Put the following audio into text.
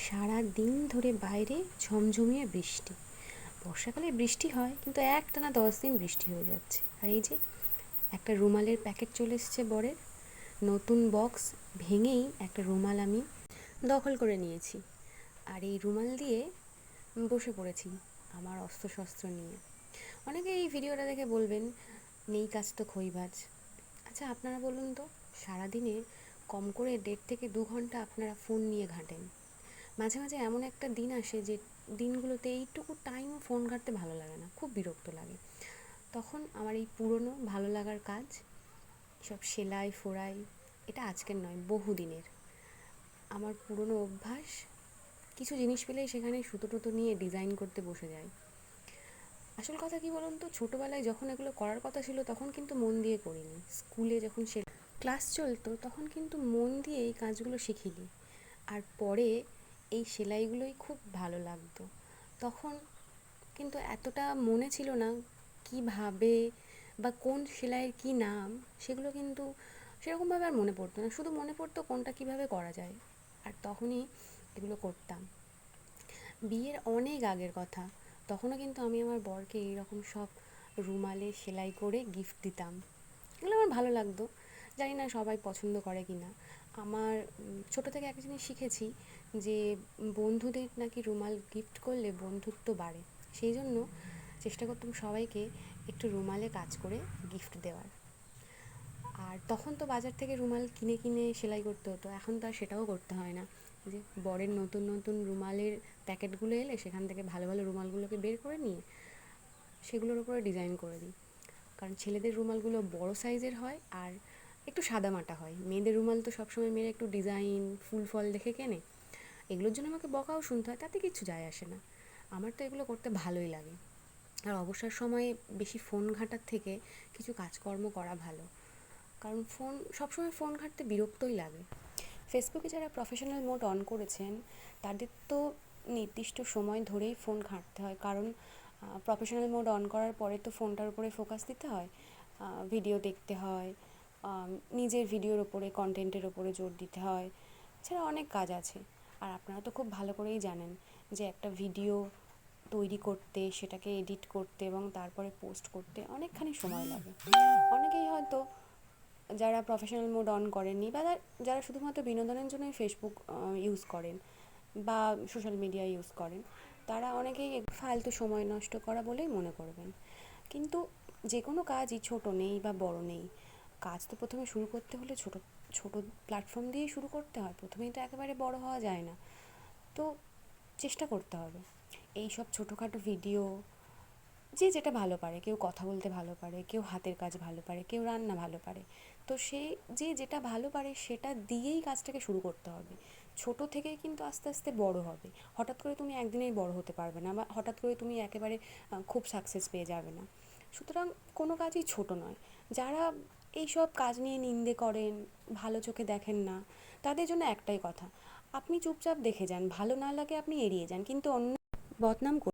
সারা দিন ধরে বাইরে ঝমঝমিয়ে বৃষ্টি। বর্ষাকালে বৃষ্টি হয় কিন্তু একটানা 10 দিন বৃষ্টি হয়ে যাচ্ছে। আর এই যে একটা রুমালের প্যাকেট চলে এসেছে বরের, নতুন বক্স ভেঙেই একটা রুমাল আমি দখল করে নিয়েছি। আর এই রুমাল দিয়ে বসে পড়েছি আমার অস্ত্রশস্ত্র নিয়ে। অনেকে এই ভিডিওটা দেখে বলবেন, নেই কাজ তো খইবাজ। আচ্ছা আপনারা বলুন তো, সারাদিনে কম করে 1.5 থেকে 2 ঘন্টা আপনারা ফোন নিয়ে ঘাঁটেন। মাঝে মাঝে এমন একটা দিন আসে যে দিনগুলোতে এইটুকু টাইম ফোন ঘাঁটতে ভালো লাগে না, খুব বিরক্ত লাগে। তখন আমার এই পুরনো ভালো লাগার কাজ, সব সেলাই ফোড়াই, এটা আজকের নয়, বহুদিনের আমার পুরনো অভ্যাস। কিছু জিনিস পেলেই সেখানে সুতো টুতো নিয়ে ডিজাইন করতে বসে যাই। আসল কথা কি বলুন তো, ছোটোবেলায় যখন এগুলো করার কথা ছিল তখন কিন্তু মন দিয়ে করিনি। স্কুলে যখন সে ক্লাস চলতো তখন কিন্তু মন দিয়ে এই কাজগুলো শিখিনি। আর পরে এই সেলাইগুলোই খুব ভালো লাগতো। তখন কিন্তু এতটা মনে ছিল না কীভাবে বা কোন সেলাইয়ের কী নাম, সেগুলো কিন্তু সেরকমভাবে আর মনে পড়তো না। শুধু মনে পড়তো কোনটা কীভাবে করা যায়, আর তখনই এগুলো করতাম। বিয়ের অনেক আগের কথা, তখনও কিন্তু আমি আমার বরকে এইরকম সব রুমালে সেলাই করে গিফট দিতাম। এগুলো আমার ভালো লাগতো। জানি না সবাই পছন্দ করে কি না। আমার ছোটো থেকে একটা জিনিস শিখেছি যে বন্ধুদের নাকি রুমাল গিফট করলে বন্ধুত্ব বাড়ে। সেই জন্য চেষ্টা করতাম সবাইকে একটু রুমালে কাজ করে গিফট দেওয়ার। আর তখন তো বাজার থেকে রুমাল কিনে কিনে সেলাই করতে হতো, এখন তো আর সেটাও করতে হয় না। যে বরের নতুন নতুন রুমালের প্যাকেটগুলো এলে সেখান থেকে ভালো ভালো রুমালগুলোকে বের করে নিয়ে সেগুলোর উপরে ডিজাইন করে দিই। কারণ ছেলেদের রুমালগুলো বড় সাইজের হয় আর একটু সাদামাটা হয়, মেয়েদের রুমাল তো সবসময় মেয়েরা একটু ডিজাইন ফুল ফল দেখে কেনে। এগুলোর জন্য আমাকে বকাও শুনতে হয়, তাতে কিচ্ছু যায় আসে না। আমার তো এগুলো করতে ভালোই লাগে। আর অবসর সময়ে বেশি ফোন ঘাঁটার থেকে কিছু কাজকর্ম করা ভালো, কারণ সবসময় ফোন ঘাঁটতে বিরক্তই লাগে। ফেসবুকে যারা প্রফেশনাল মোড অন করেছেন তাদের তো নির্দিষ্ট সময় ধরেই ফোন ঘাঁটতে হয়, কারণ প্রফেশনাল মোড অন করার পরে তো ফোনটার উপরে ফোকাস দিতে হয়, ভিডিও দেখতে হয়, নিজের ভিডিওর ওপরে কন্টেন্টের ওপরে জোর দিতে হয়, এছাড়া অনেক কাজ আছে। আর আপনারা তো খুব ভালো করেই জানেন যে একটা ভিডিও তৈরি করতে, সেটাকে এডিট করতে এবং তারপরে পোস্ট করতে অনেকখানি সময় লাগে। অনেকেই হয়তো যারা প্রফেশনাল মোড অন করেননি বা যারা শুধুমাত্র বিনোদনের জন্যই ফেসবুক ইউজ করেন বা সোশ্যাল মিডিয়া ইউজ করেন, তারা অনেকেই ফালতু সময় নষ্ট করা বলেই মনে করবেন। কিন্তু যে কোনো কাজই ছোট নেই বা বড় নেই, কাজ তো প্রথমে শুরু করতে হলে ছোট ছোট প্ল্যাটফর্ম দিয়েই শুরু করতে হয়, প্রথমেই তো একেবারে বড় হওয়া যায় না। তো চেষ্টা করতে হবে এই সব ছোটোখাটো ভিডিও, যে যেটা ভালো পারে, কেউ কথা বলতে ভালো পারে, কেউ হাতের কাজ ভালো পারে, কেউ রান্না ভালো পারে, তো সে যে যেটা ভালো পারে সেটা দিয়েই কাজটাকে শুরু করতে হবে। ছোট থেকেই কিন্তু আস্তে আস্তে বড় হবে। হঠাৎ করে তুমি একদিনেই বড় হতে পারবে না, বা হঠাৎ করে তুমি একেবারে খুব সাকসেস পেয়ে যাবে না। সুতরাং কোনো কাজই ছোট নয়। যারা এইসব কাজ নিয়ে নিন্দে করেন, ভালো চোখে দেখেন না, তাদের জন্য একটাই কথা, আপনি চুপচাপ দেখে যান, ভালো না লাগে আপনি এড়িয়ে যান, কিন্তু অন্য বদনাম